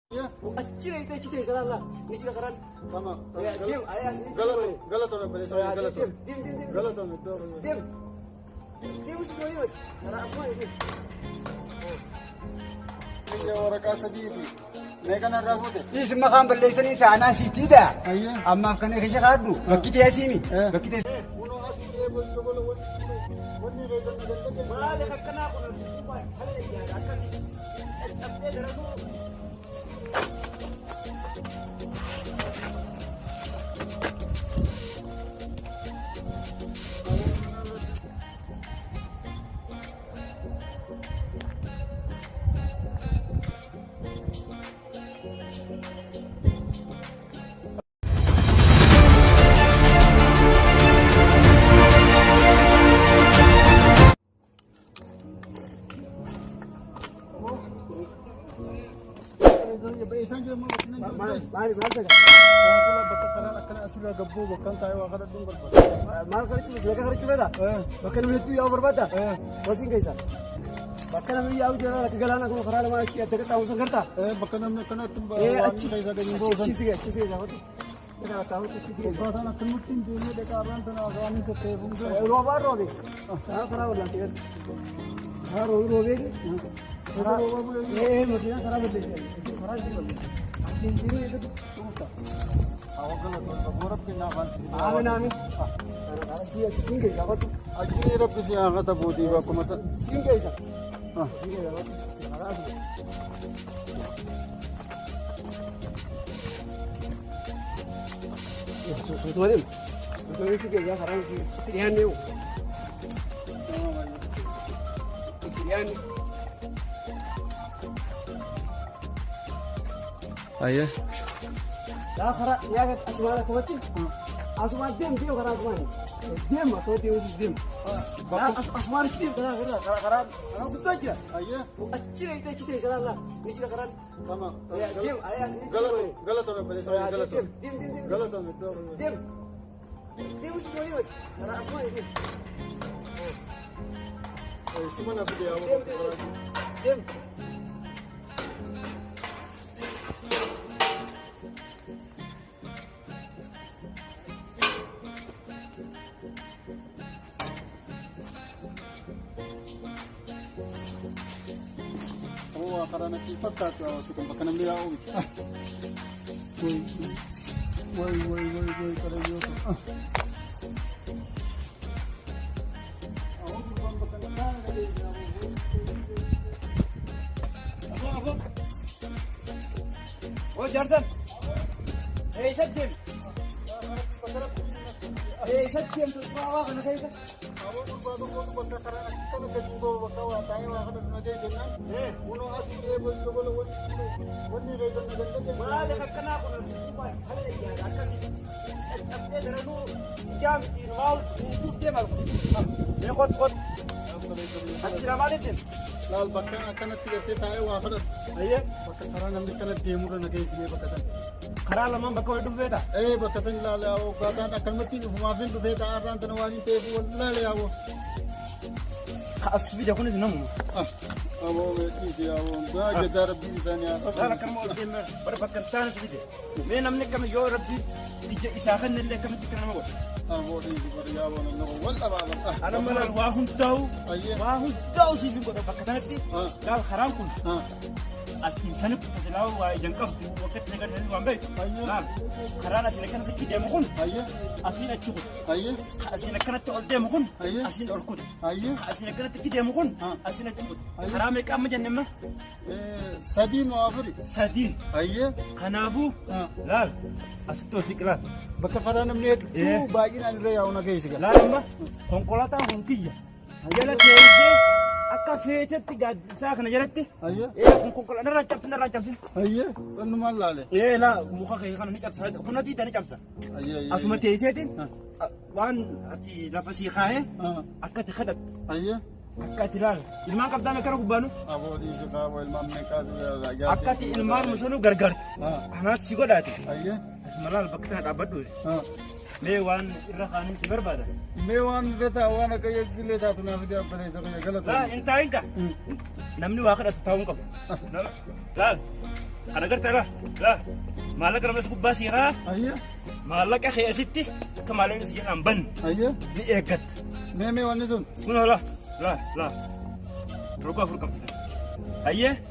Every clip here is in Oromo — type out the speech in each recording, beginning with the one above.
Acci itu cita salah lah. Ni kita karan. Tamam. Ya, diam. Ayah. Galata mı böyle söyle galata. Diam. Galata mı doğru. Diam. Diam mesti dua mas. Karena asma ini. Ne olarak asadiydi. Ne kadar rahatı. Is makam balleessanii saanaa siitiidha. Ayya. Ammaaf kana keessa qaaddu. Bakki teessini. Bakki teessini. Bunu asliye böyle böyle wani rezan da Malah kakaknya aku nanti supaya hal ini ya akan update dari aku. Mari saja. Kalau bakat karena akan asura gabbu bakan tayo akan dung berbat. Mal kali cuma mereka kali cuma dah. Bahkan itu ya berbeda. Masing kaisa. Bahkan kami ya udah nak kegalan aku kerana masih ada tahu sekarta. Bakan namanya kena tumba. Acci kaisa dari bosan. Kisi jawab. Kita tahu kisi. Bakan akan mungkin dia dekat orang tanah agama ke tebung. Robar robi. Ah kerana ulang tiga. Ah robi. Mungkin kerana berbeda. Kerana berbeda. Ini itu susah. Awak kalau berborap kena kan. Amin. Karena singgah jawab. Aji rab kisi angkat abu di bawah masa. Singgah isa. Singgah jawab. Tuh, itu sih ya sekarang sih pilihan nih. Pilihan. Ayah. Ya karena ya asma kawati. Asma diam karena asma. Diam atau diam. Asma diam karena betul aja. Ayah. Acci itu cita salah lah. Ni kita karan. Tamam. Ya, diam. Ayah. Galata mı böyle söyle galata. Diam. Galata mı doğru. Diam. Diam mesti dua mas. Karena asma ini. Semua nak dia awak. Diam. Oh, karena kita tak tahu kita makan dia awak. Woi, kalau dia. Awak bukan makan apa? Oh, Johnson. Sadim. Sadim tu bawa kena saya. Awak berbatu bangsa karena kita nak juga bawa tayo akan naga dengan. Uno asli boleh wani rezan da Malah kakaknya aku nanti supaya hal ini ya akan update dari aku. Jam di mau untuk dia malu. Dia kot. Acci ramaletin. Laal bakkan akan tiga tayo akan. Ayah. Bakkan karena namanya kena demo dan naga isi bakkan. Karena lama bakal hidup beda. Bakkan laal awak bakkan akan mati maafin tu beda aran tanawani tebu laal awak. Asbi jakun itu namu. Awak itu awak dah kejar bisanya. Karena kamu orang berbakat tanah sedikit. Menamnya kami yo Rabbi isahan nelle kami tikar nama. Awak itu berjawab nak wal abang. Anak malah wahun tahu sih juga berbakat hati. Kalau haram pun. Insan itu selalu jangkau waktu mereka dari Bombay. Karena mereka itu dia mukun. Aslinya cukup. Aslinya kena tu dia mukun. Aslinya orkut. Aslinya kena tu dia mukun. Aslinya cukup. Karena mereka macam mana? Sadin muafiri. Sadin. Kanabu. Lal. Asito sikla. Bakka farana mnet tu bagian andre yauna kaisi ga. Lal mbak. Kongkolata hongkiya. Jala teje. Akka feetetti gaaddisaa kana jalatti kun narraa cabsin wannu maal laale laa muka kee kana ni cabsa kun adiita ni cabsa asuma teesseetiin waan ati lafa sii kaayee akka ati kadhat akka ati laal ilmaan qabdaa meeqara gubbaanu aboodhiisi qaaba ilmaan meeqaatu akka ati ilmaan musanuu gargaartu kanaatti si godhaati asuma laal bakka kana dhaabbadhu Mewan irra kanin si berbada. Mewan reta wana kaya gile taatu na video pare sa kaya galat. La intain ka. Namni wa kada taawun qab. Lal. أنا قلت لا ما لك رمز كوباسي ها أيه ما لك أخي يا ستي كم على نسي أنا بن أيه بيأكد ميمي ونزون كنا لا ركوا فرقم أيه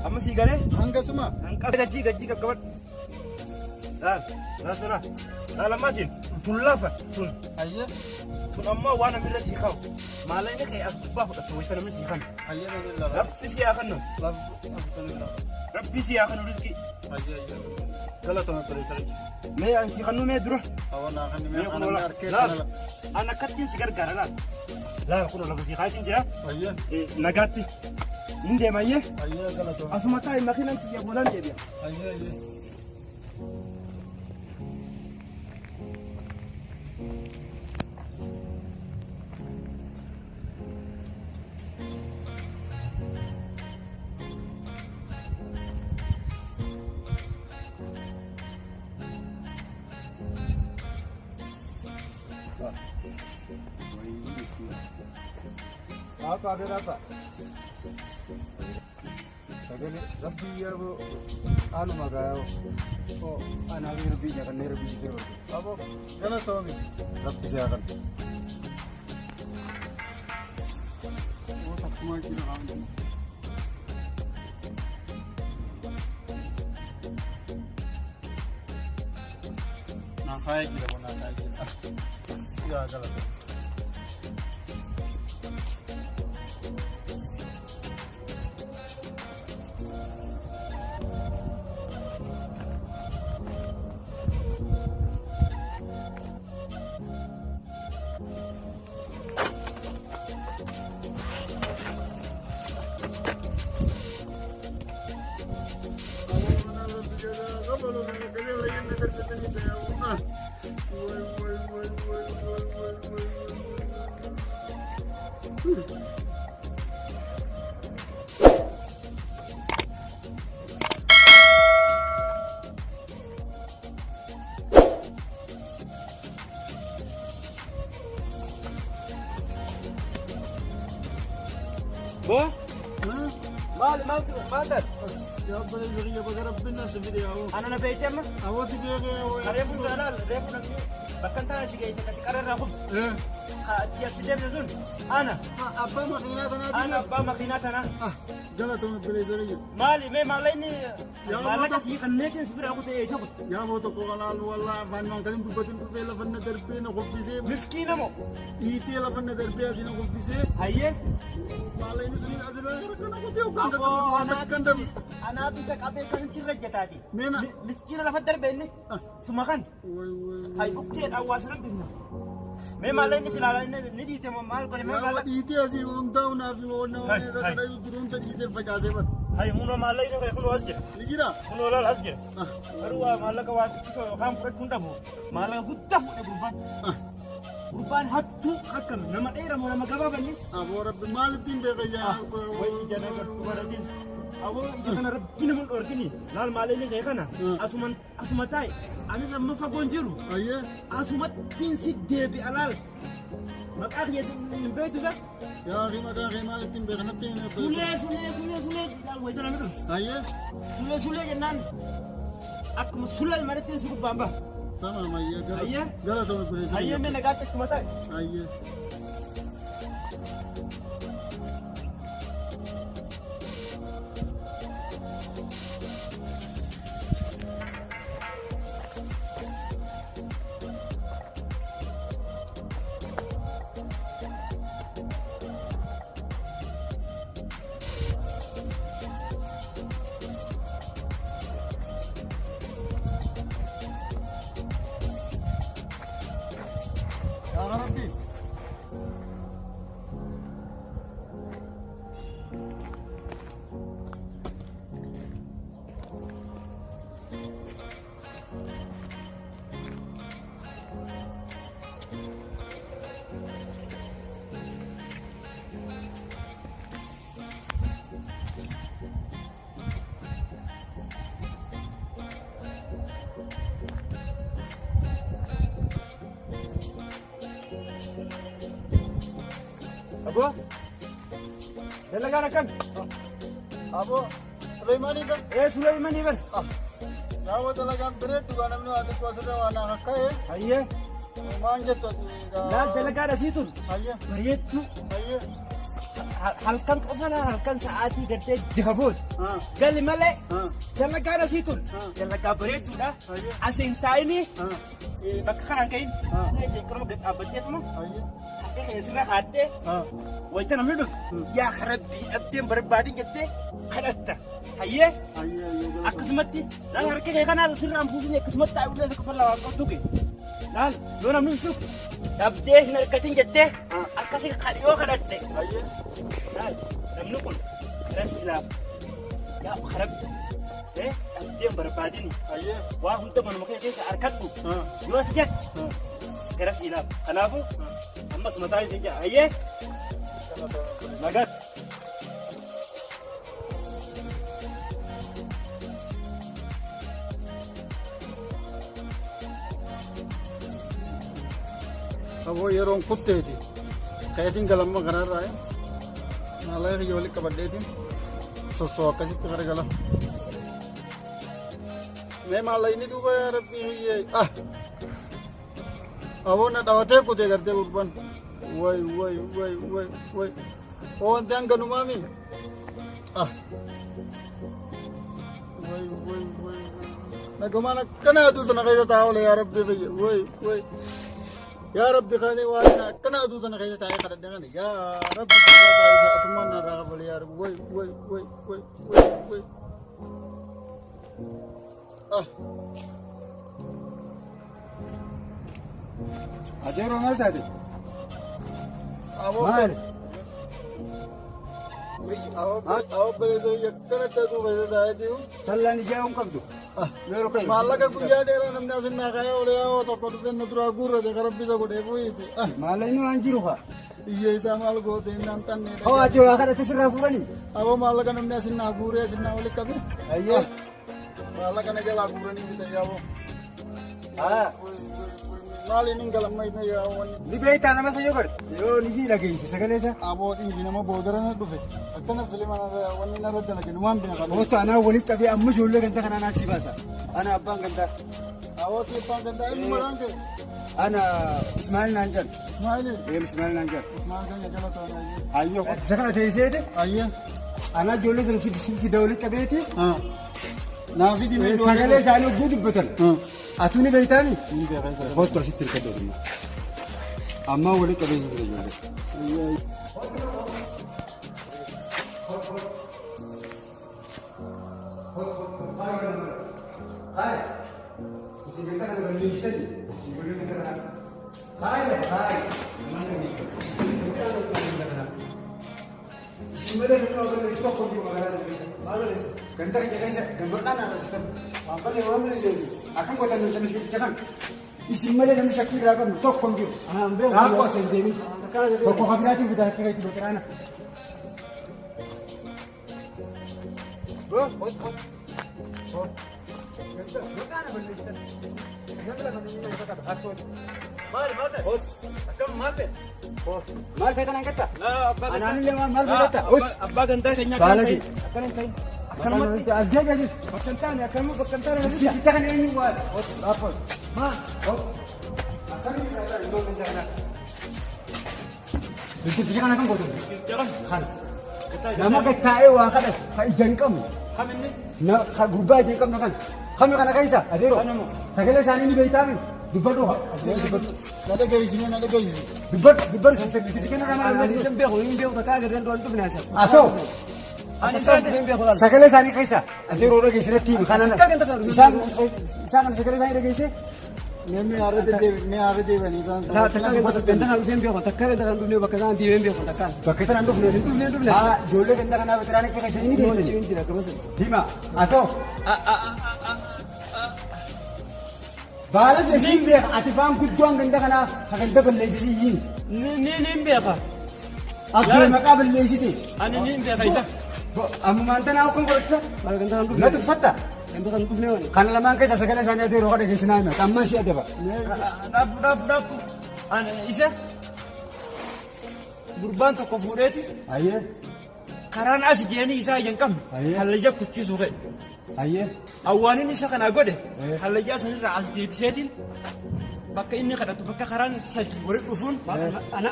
أما سيجارة هنگا سما angkat gaji kawan لا لما جين تلافا أيه amma wana min lati khaw malay ne kay asba ko to wishana min sikan أيه بالله rabbi si ya kanu لا rabbi si ya kanu rizki أيه كلا تونا بريسرج me an si kanu me duro أونا خني me مي kuno أنا la ناركيت la ana katin sigar garala la kuno la si khatin jira أيه nagati inde maye أيه كلا تونا asuma tay makinan ti ya bolan de dia أيه أيه apa berapa? Sagale Rabbi ya bu anu magayo. Oh, anak Rabbi jangan Rabbi sih. Abo kala Tommy. Rabbi siakan. Oh tak semua kira kamu. Nah kayak kira mana kayak kira. Ya kala. bo mal dar يا رب الزغية بقرب بالناس فيديو ana na bete amma أوتي بيجي kare bu dalal refu na bakanta shi ga ita karar rahum إيه ka tiya sidem zun ana أبا ما خلينا ana ba makinata na جلت من بليزرية mali me malay ni Ya, malaka mata- si kan nekin sibira ko te jog يا موتو كوغلال والله فان ما كلم ببتن بيلا فن دربين خفيسي miskina mo إيتي لا فن دربي أزين خفيسي haye ما لا ينزل أزين كنا كتير ako كان كان ana bisa kabe kan kirajatati مين miskina la fadar benni sumakan وي وي hay ukte awasan binna me malay ni silala ni dite mo mal ko me malay إيتي أزين ونداونا في ونا هاي، ونا هاي. كذا يجرون تجيء فجأة بس hay muno malay ni ko wasje نجينا muno la asje arwa malaka wa ko kam ko tunda mo malaka gutta fu e burban burban hattu hakam nama era mo nama gaba bani أبو رب مال الدين بيجي way jana ka tubaradin abo jana rabbina mun dorkini lal malay ni kay kana asumatai ani zamma fa gonjiru أيه asumat tin sidde bi alal makak yet min baytu zak يا أخي ما كان أخي مال الدين بيجي نتين sule dal way jana min أيه sule janan ak sulay marate su bamba تمام أيه أيه. جلت من بليزرية ayye me nagata sumatai أيه يا ربي abo dalaga na kan أبو Sulaimaanii kan? Sulaimanii bar. Gaafa dalagaan bireetti waan namni waan xiqqoo asirra waan hakka'e. Hayyee. Maal jettu ati? Laal dalagaadha siitun. Hayyee. Bareedduu. Hayyee. Halkan qofana halkan sa'aatii gartee jaboot. Gali malee. Dalagaadha siitun. Dalagaa bareedduudha. Asiin taa'ini. Bakka kanaan ka'iin. Jeeqaroo gad dhaabbatteetuma. Hayyee. Akka keessirra haaddee. Wayita namni dhufu. Yaa rabbii dhabdeen barbaadin jettee kadhatta. Hayyee. Hayyee. Akkasumatti laal harka kee kanaa sirraan fuusin akkasumatti taa'uudhaan isa kafallaa waan qabdu kee. Laal yoo namni dhufu dhabdee isin argatin jettee akkasii kadhiyoo kadhatte. Hayyee. Laal namni kun rasiidhaaf yaa rabbi dhabdeen barbaadini. Hayyee. Waa hunda manuma keessa harkadhu. Yoo ati jette gara siidhaaf. Kanaafuu ammas mataa isin jaa. Hayyee. Nagat. Aboo yeroon kutteeti. Kayatiin galamma kanarraa maalaa kiyya walitti qabadheetiin sossoo akkasitti garagala. Mee maalaa inni duuba yaa rabbii hiyyee. Aboo na dhawatee kutee gartee gurban. Way. Oo wanti hanganumaami. Way. Nagamaan akkana aduu sana keessa taa'oole yaa rabbii fayya. Way. يا ربي خلي وانا كنا ادود انا خيزه تاعي خدد غني يا ربي خلي اتمنى راغب يا رب وي أجيرو ما تادي مال أو بيدو يكنا تدو بيدو دايديو سلاني جاهم قبضو مالك كويا ديرا نمنا سننا كايا ولا أو تقول لنا ترى غورة ده خرابي ده كده بوي مالينو أنجيروها إيه سامال غوتي نانتان نه هو أجو آخر تسرع فلاني أبو مالك نمنا سننا غورة سننا ولا كبير أيه مالك نجلا غورة نيجي تيا أبو Mali ninggalam may ya wani. Libeta nama saya ber. Yo ligi lagi sekali saja. Abo ini nama bodoran itu fe. Atana film ana wani narada lagi nuam bina kan. Oh ana wali tapi amma julle ganta kana nasi basa. Ana abang ganta. Awo si abang ganta ini malang ke. Ana Ismail Nanjan. Ismail. Ismail Nanjan. Ismail kan jala tahu aja. Ayo sekali tadi itu. Ayo. Ana julle tu fi dawli kabeti. Nafi di mana? Sekali saya gudi betul. أتوني بيتاني؟ إيه بيتاني. خذ تاسيت الكدوري. أما ولي كبير جدا. هاي. إذا كنت أنا بنيسني. هاي. Sebenarnya kalau kita stop pun juga ada. Ada. Kentar kita bisa gambarkan ada stop. Apa yang orang beli akan kau tanya macam ni jangan. Sebenarnya kami sakit rakan stop pun juga. Apa sendiri? Kau kabinati kita kita itu berkerana. Bos. Kentar. Bukan apa beli stop. Kentar kami ini kita kata asal. Mal. Akam mal. Mal kita nak kata. Anak ni lewat mal kita. Abba ganda kenya kan. Akan kain. Akan mati. Asal aja. Berkentan ya kamu berkentan ya. Kita kan ini buat. Apa? Ma. Akan ni kata itu menjadi. Kita jangan akan bodoh. Jangan. Kan. Nama kita ewa kan. Kai jengkam. Kami ni. Na gubah jengkam kan. Kami kan kaisa. Adero. Segala sana ini beritaan. Dubar doa. Nada gaji ni nada gaji. Dubar sampai di sini kan nama Ani sembe ho imbe ho taka garan don tu binasa. Aso. Ani sembe ho. Segala sana kaisa. Adero orang kisah tim kanan. Isan segala sana kaisa. Ni ada deh ni san. Nah, taka ganda ha sembe ho taka ganda dunia bakasan di sembe ho taka. Paketan ando dunia. Jole ganda kana veterana kaisa ini dia. Dima. Aso. Baala desin be atifan kudduan ganda kana haganda balle jisiyin ni be ka akre maqabal leeshiti ani ni be ka isa amma mantana ko gorcha ganda kan na tufatta ganda kan kufne wani kan laman kai sagala sanya de roga de gisina na tamma shi adaba dab ani isa burban to ko fureti aye karaan as jeeni isaa ijaan qabne hallayyaa kuchisiisuu ka'e. Ayyee. Awwaanin isa kana godhe hallayyaa sanirraa as deebiseetiin bakka inni kadhatu bakka karaan sadii walitti dhufuun.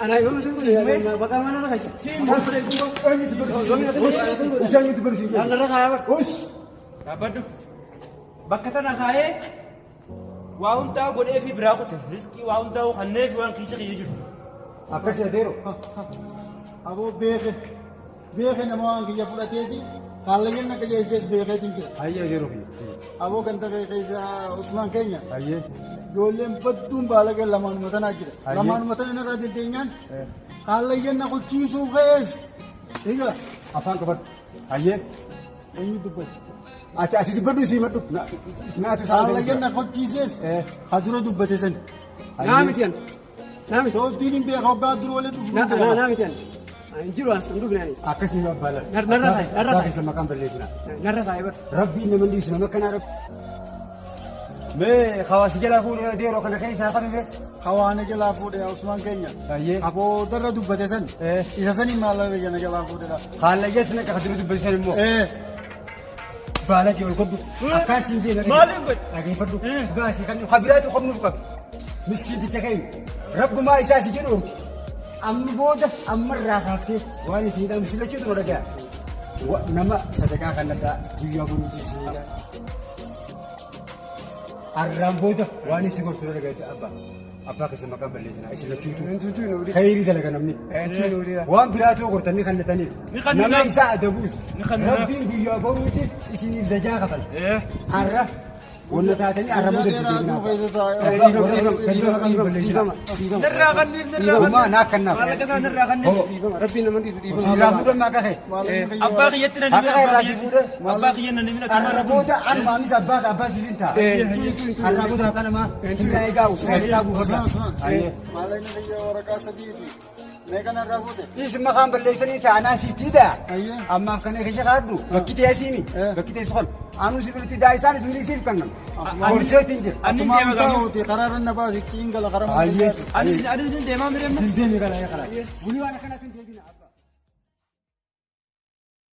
Ana yoo mutu bakka mana na kaisa. Kabaddu bakka tana kaayee waa hundaa godhee fi biraa qote riskii waa hundaa kannee fi waan kiisa kiyya jiru. Akkasii adeero. Aboo beeke nama waan kiyya fudhateesi haallayyan akka jees beekeetiin jira. Ayyee adeero. Aboo ganda keessa Usmaan keenya. Ayyee. Ijoolleen badduun baalagaa lamaanuma tanaa jira. Lamaanuma tana irraa dedeenyaan haallayyan na qochiisuu ka'ees. Egaa Afaan qabadhu. Ayyee. eenyu dubbatu. Ati dubbadhu isii madhu. Naatu Haallayyan na qochiisees haa dura dubbate san. Naamitiyan. Naamitiyan. Soobdiin hin beeka hoggaa dura waliin dhufu. Naamitiyan. Injiru as nduu binaani. Akkasii ma baala. Narra taa'e maqaan balleessina. Narra taa'e bar. Rabbiin nama dhiisu nama kanaa rabbi. Mee hawaasi jalaa fuudhee deeroo kana keessaa qabee. Hawaana jalaa fuudhee Usmaan keenya. Ayyee. Aboo darra dubbate san. Isa saniin maallaqa jalaa fuudhedha. Haallayyaa sana akka dura dubbatan immoo. Baala jiru godhu. Akkasiin jee narra. Maaliin godhu? Dhageeffadhu. Baasii kan habiraatu qabnuuf qabu. Miskiiticha keenya. Rabbumaa isaati jedhu. Amma booda ammarraa kaaftee waan isin mislachuutu nu dhaga'a. Nama sadaqaa kanarraa guyyaa boruuti isinidha. Arraan booda waan isin gorsu nu dhaga'a abbaa. Abbaa keessa maqaan balleessinaa isin lachuutu. Khayrii dalaga namni. Waan biraatu gortanii kannataniif. Nama isaa adabuus. Rabbiin guyyaa boruuti isiniif dajaa kafala. Har'a wanna taatanii arra booda Nirraa kanniif maallaqa isaa nirraa kanniif. Rabbiin nama dhiisu dhiifama. Siraa fuudhamaa qahe. abbaa kiyyatti na abbaa kiyya na nimina Arra booda almaanis abbaa sibiin ta'a. Arra booda akka namaa siraa eegaa eegaa buufadha. Maallaqni kiyya waraqaa sadiiti. Mee kanarraa fuute. Isin maqaan balleessanii saanaa siittiidha. Ayyee. Ammaaf kana keessa kaaddu bakki teessiini. Bakki teessu kun anuu sibiilti daa'isaan isin siif kannan. Gorseetiin jira. Asumaan taa'uuti karaarra na baasi kiin gala karaa. Ayyee. Ani deemaa miremma. Isin deemi kana. Bulii waan akkanaatiin deebina.